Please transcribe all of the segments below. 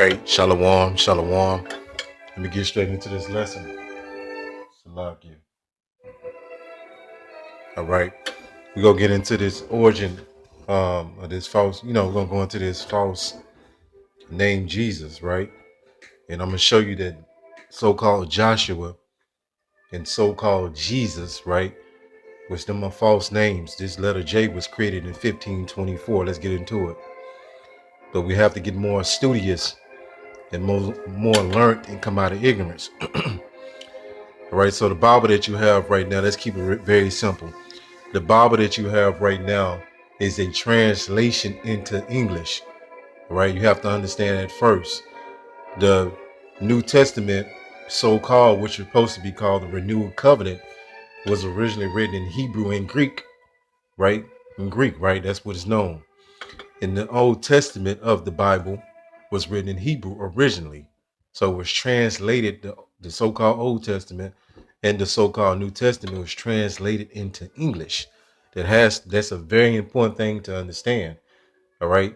right, shalom, shalom. Let me get straight into this lesson. Salakia. All right, we're gonna get into this origin of this false. We're gonna go into this false name Jesus, right? And I'm gonna show you that so-called Joshua and so-called Jesus, right? Which them are false names. This letter J was created in 1524. Let's get into it. But we have to get more studious and more learned and come out of ignorance. All right, so the Bible that you have right now, let's keep it very simple. The Bible that you have right now is a translation into English. All right, you have to understand that first. The New Testament, so-called, which is supposed to be called the Renewed Covenant, was originally written in Hebrew and Greek, right? In Greek, right? That's what it's known. And the Old Testament of the Bible was written in Hebrew originally. So it was translated, the so-called Old Testament and the so-called New Testament was translated into English. That's a very important thing to understand. All right.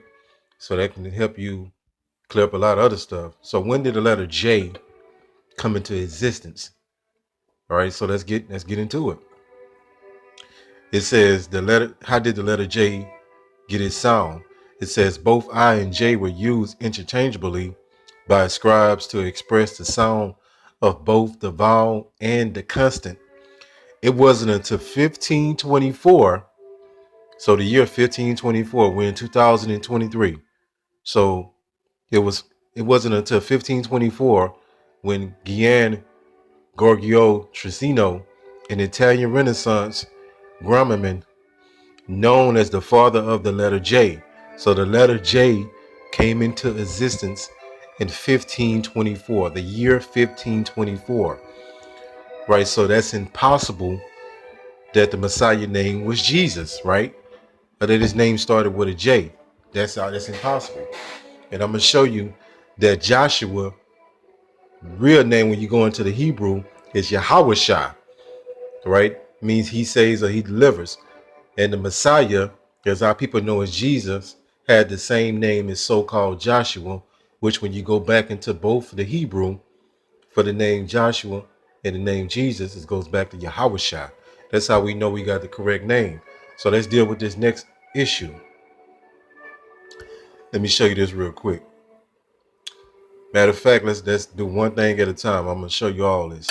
So that can help you clear up a lot of other stuff. So when did the letter J come into existence? All right, so let's get into it. It says how did the letter J get its sound? It says both I and J were used interchangeably by scribes to express the sound of both the vowel and the consonant. It wasn't until 1524, so the year 1524, we're in 2023. So it wasn't until 1524 when Gian Giorgio Trissino, an Italian Renaissance grammarman known as the father of the letter J. So the letter J came into existence in 1524, the year 1524. Right, so that's impossible that the Messiah name was Jesus, right? Or that his name started with a J. That's impossible. And I'm gonna show you that Joshua, real name when you go into the Hebrew, is Yahawashi, right? Means he saves or he delivers. And the Messiah, as our people know as Jesus, had the same name as so-called Joshua, which when you go back into both the Hebrew for the name Joshua and the name Jesus, it goes back to Yahawashi. That's how we know we got the correct name. So let's deal with this next issue. Let me show you this real quick. Matter of fact, let's do one thing at a time. I'm going to show you all this.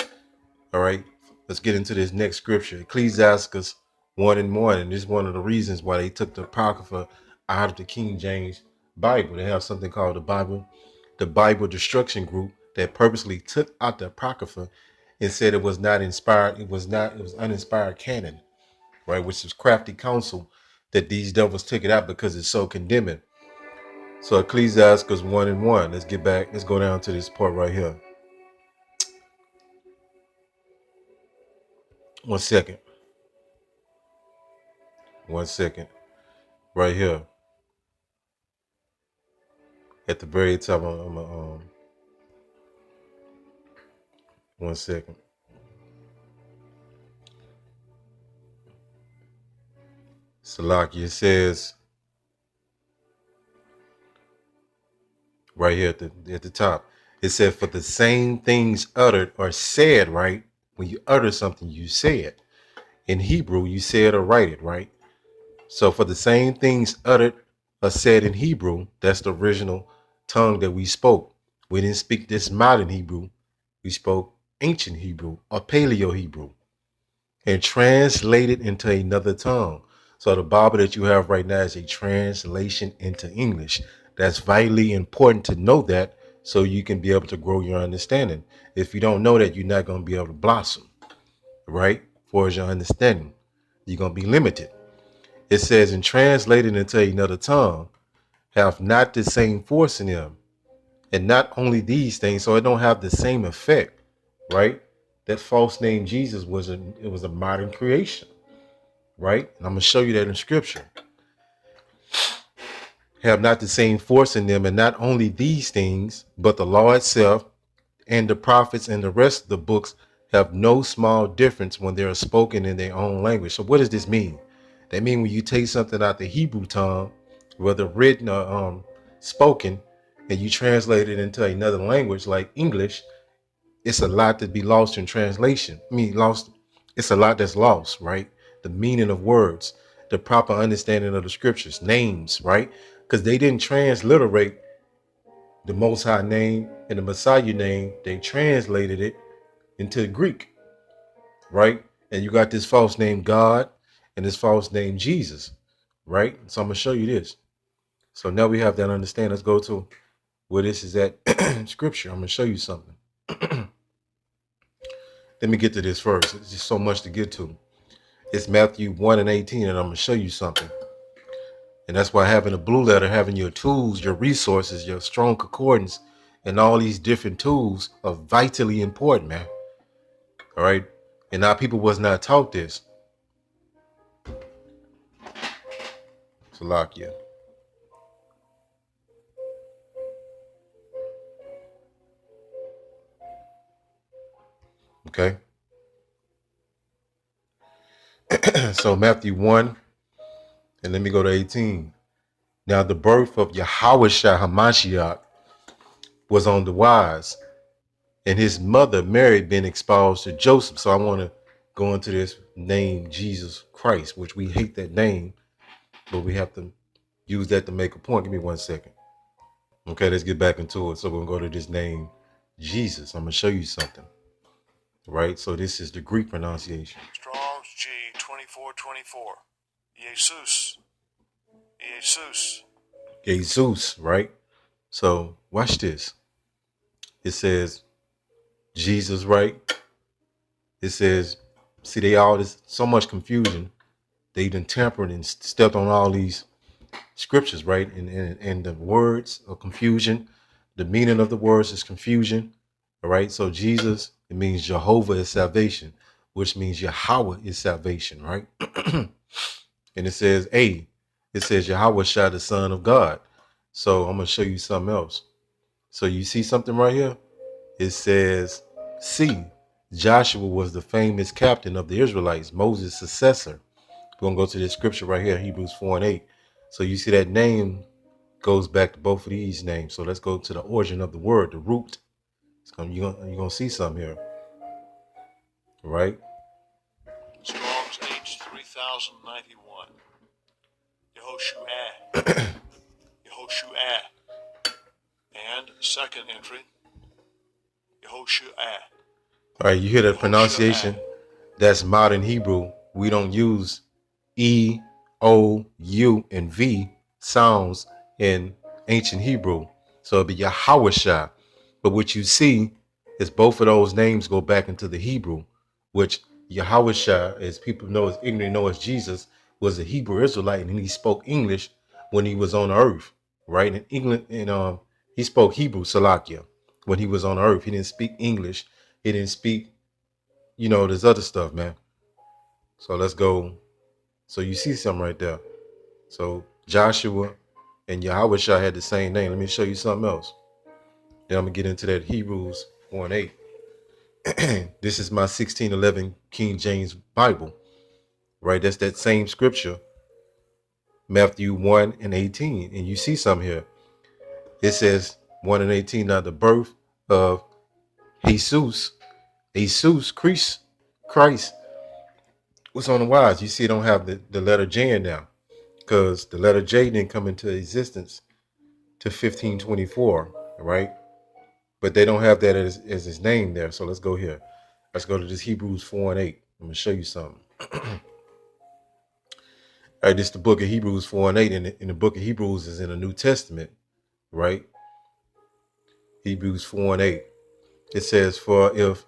All right, let's get into this next scripture. Ecclesiastes 1 and 1. And this is one of the reasons why they took the Apocrypha out of the King James Bible. They have something called the Bible Destruction Group that purposely took out the Apocrypha and said it was not inspired. It was uninspired canon, right? Which is crafty counsel that these devils took it out because it's so condemning. So Ecclesiastes 1 and 1. Let's get back. Let's go down to this part right here. 1 second. 1 second. Right here. At the very top, I'm 1 second. Salaki, it says right here at the top. It said, for the same things uttered or said, right? When you utter something, you say it. In Hebrew, you say it or write it, right? So for the same things uttered or said in Hebrew, that's the original tongue that we spoke. We didn't speak this modern Hebrew. We spoke ancient Hebrew or Paleo Hebrew and translated into another tongue. So the Bible that you have right now is a translation into English. That's vitally important to know that so you can be able to grow your understanding. If you don't know that, you're not going to be able to blossom, right? As far as your understanding, you're going to be limited. It says, and translated into another tongue, have not the same force in them. And not only these things, so it don't have the same effect, right? That false name Jesus was a modern creation, right? And I'm going to show you that in scripture. Have not the same force in them, and not only these things, but the law itself and the prophets and the rest of the books have no small difference when they are spoken in their own language. So what does this mean? That means when you take something out the Hebrew tongue, whether written or spoken, and you translate it into another language like English, it's a lot to be lost in translation. I mean, lost. It's a lot that's lost, right? The meaning of words, the proper understanding of the scriptures, names, right? Because they didn't transliterate the Most High name and the Messiah name. They translated it into Greek, right? And you got this false name God and this false name Jesus, right? So I'm gonna show you this. So now we have that understanding. Let's go to where this is at scripture. I'm gonna show you something. Let me get to this first. It's just so much to get to. It's Matthew 1 and 18, and I'm gonna show you something. And that's why having a blue letter, having your tools, your resources, your strong concordance, and all these different tools are vitally important, man. All right. And our people was not taught this. Salakia. Okay. So Matthew 1, and let me go to 18. Now the birth of Yahawashi Hamashiach was on the wise, and his mother Mary been exposed to Joseph. So I want to go into this name Jesus Christ, which we hate that name, but we have to use that to make a point. Give me 1 second. Okay, let's get back into it. So we're gonna go to this name Jesus. I'm gonna show you something. Right? So this is the Greek pronunciation. Strong's G 2424. Jesus. Jesus. Jesus, right? So watch this. It says Jesus, right? It says, see, they all this so much confusion. They done tampered and stepped on all these scriptures, right? And the words are confusion. The meaning of the words is confusion. All right. So Jesus, it means Jehovah is salvation, which means Yahweh is salvation, right? And it says, it says Yahweh Shah, the Son of God. So I'm gonna show you something else. So you see something right here? It says, see, Joshua was the famous captain of the Israelites, Moses' successor. We're gonna go to this scripture right here, Hebrews 4 and 8. So you see that name goes back to both of these names. So let's go to the origin of the word, the root. You're gonna see something here, right? Strong's H 3091. Yehoshua. Yehoshua. And second entry, Yehoshua. All right, you hear that pronunciation? That's modern Hebrew. We don't use E, O, U, and V sounds in ancient Hebrew. So it'd be Yahawashai. But what you see is both of those names go back into the Hebrew, which Yahawashai, as people know, as ignorant know as Jesus, was a Hebrew Israelite, and he spoke English when he was on earth, right? In England, and he spoke Hebrew, Salakia, when he was on earth. He didn't speak English. He didn't speak, there's other stuff, man. So let's go. So you see something right there. So Joshua and Yahawashai had the same name. Let me show you something else. Then I'm gonna get into that Hebrews 4 and 8. This is my 1611 King James Bible, right? That's that same scripture, Matthew 1 and 18. And you see something here. It says 1 and 18, now the birth of Jesus Christ was on the wise. You see, it don't have the letter J in now, because the letter J didn't come into existence to 1524, right? But they don't have that as his name there. So let's go here. Let's go to this Hebrews 4 and 8. I'm gonna show you something. All right, this is the book of Hebrews 4 and 8. And the book of Hebrews is in the New Testament, right? Hebrews 4 and 8. It says, for if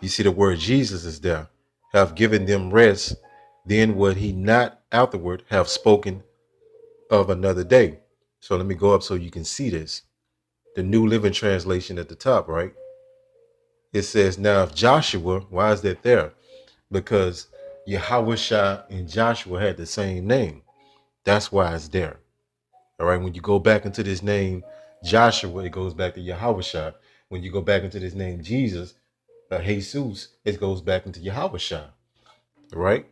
you see the word Jesus is there, have given them rest, then would he not afterward have spoken of another day? So let me go up so you can see this. The New Living Translation at the top, right? It says, now if Joshua, why is that there? Because Yahushua and Joshua had the same name. That's why it's there. All right. When you go back into this name Joshua, it goes back to Yahushua. When you go back into this name Jesus, Jesus, it goes back into Yahushua. All right.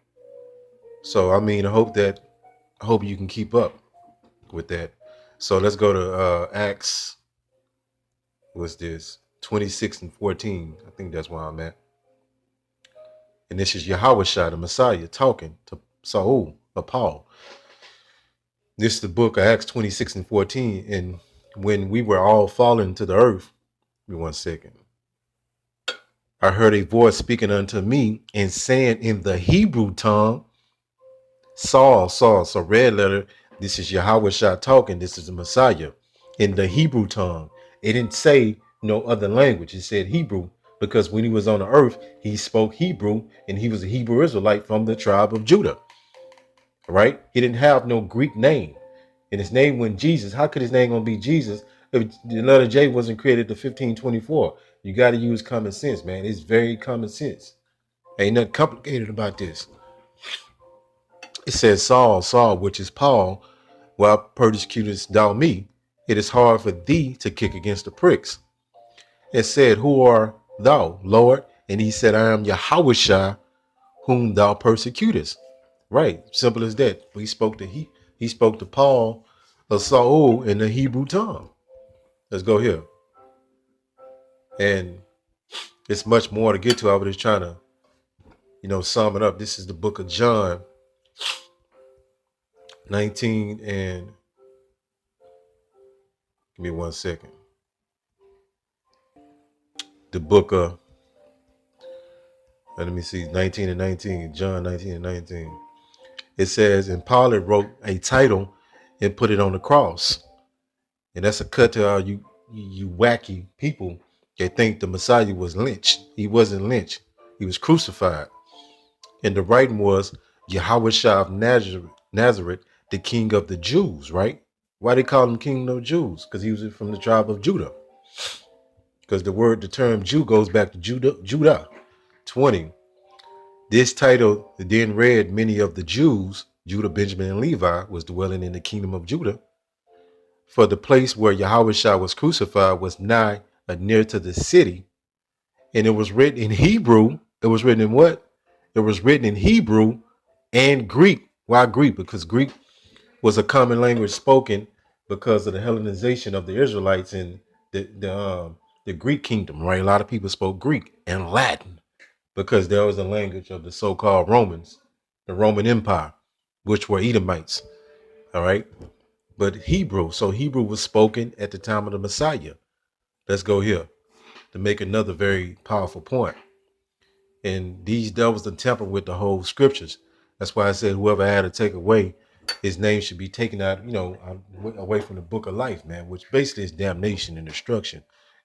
So I mean, I hope you can keep up with that. So let's go to Acts was this 26 and 14. I think that's where I'm at. And this is Yahawashi, the Messiah, talking to Saul or Paul. This is the book of Acts 26 and 14. And when we were all fallen to the earth, give me 1 second. I heard a voice speaking unto me and saying in the Hebrew tongue, Saul, Saul. So red letter, this is Yahawashi talking. This is the Messiah in the Hebrew tongue. It didn't say no other language. It said Hebrew because when he was on the earth, he spoke Hebrew and he was a Hebrew Israelite from the tribe of Judah. Right? He didn't have no Greek name. And his name wasn't Jesus. How could his name gonna be Jesus if the letter J wasn't created to 1524? You got to use common sense, man. It's very common sense. Ain't nothing complicated about this. It says Saul, Saul, which is Paul, why persecutest thou me? It is hard for thee to kick against the pricks. It said, who art thou, Lord? And he said, I am Yahawashi, whom thou persecutest. Right, simple as that. He spoke to Paul of Saul in the Hebrew tongue. Let's go here. And it's much more to get to. I was just trying to, sum it up. This is the book of John 19 and give me 1 second. The book of, let me see, 19 and 19, John 19 and 19. It says, and Pilate wrote a title and put it on the cross. And that's a cut to all you wacky people that think the Messiah was lynched. He wasn't lynched. He was crucified. And the writing was Yahawashi of Nazareth, the King of the Jews, right? Why they call him King of the Jews? Because he was from the tribe of Judah. Because the term Jew goes back to Judah 20. This title then read many of the Jews, Judah, Benjamin, and Levi, was dwelling in the kingdom of Judah. For the place where Yahawashi was crucified was nigh near to the city. And it was written in Hebrew. It was written in what? It was written in Hebrew and Greek. Why Greek? Because Greek was a common language spoken because of the Hellenization of the Israelites in the Greek kingdom, right? A lot of people spoke Greek and Latin because there was a language of the so-called Romans, the Roman Empire, which were Edomites, all right? But Hebrew, so Hebrew was spoken at the time of the Messiah. Let's go here to make another very powerful point. And these devils to tamper with the whole scriptures. That's why I said whoever had to take away, his name should be taken out, away from the book of life, man, which basically is damnation and destruction.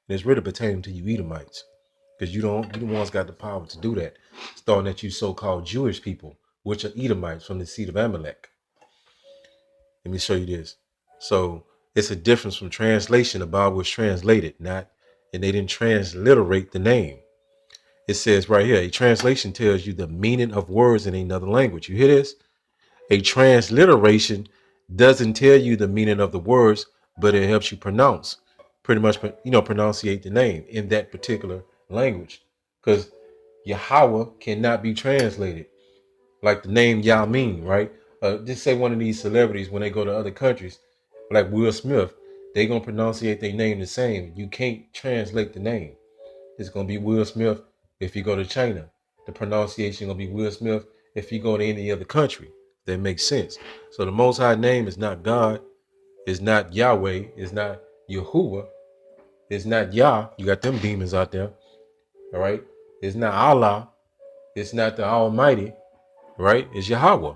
And it's really pertaining to you Edomites. Because you the ones got the power to do that. Starting at you so-called Jewish people, which are Edomites from the seed of Amalek. Let me show you this. So it's a difference from translation. The Bible was translated, and they didn't transliterate the name. It says right here, a translation tells you the meaning of words in another language. You hear this? A transliteration doesn't tell you the meaning of the words, but it helps you pronounce, pretty much, pronunciate the name in that particular language. Because Yahweh cannot be translated. Like the name Yamin, right? Just say one of these celebrities when they go to other countries, like Will Smith, they gonna pronunciate their name the same. You can't translate the name. It's gonna be Will Smith if you go to China. The pronunciation gonna be Will Smith if you go to any other country. That makes sense. So the Most High name is not God, it's not Yahweh, it's not Yahuwah, it's not Yah. You got them demons out there, all right? It's not Allah, it's not the Almighty, right? It's Yahweh.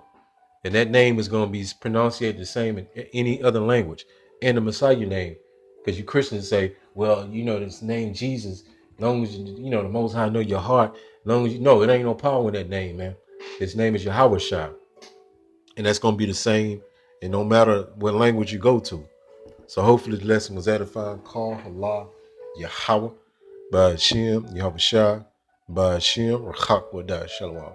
And that name is going to be pronounced the same in any other language. And the Messiah name. Because you Christians say, well, this name Jesus, as long as the Most High know your heart, as long as you know, it ain't no power in that name, man. His name is Yahawashi. And that's going to be the same, and no matter what language you go to. So hopefully the lesson was edifying. Call Allah, Yahweh, by Hashem, Yahawashi, by Hashem, Rachak Wadah, Shalom.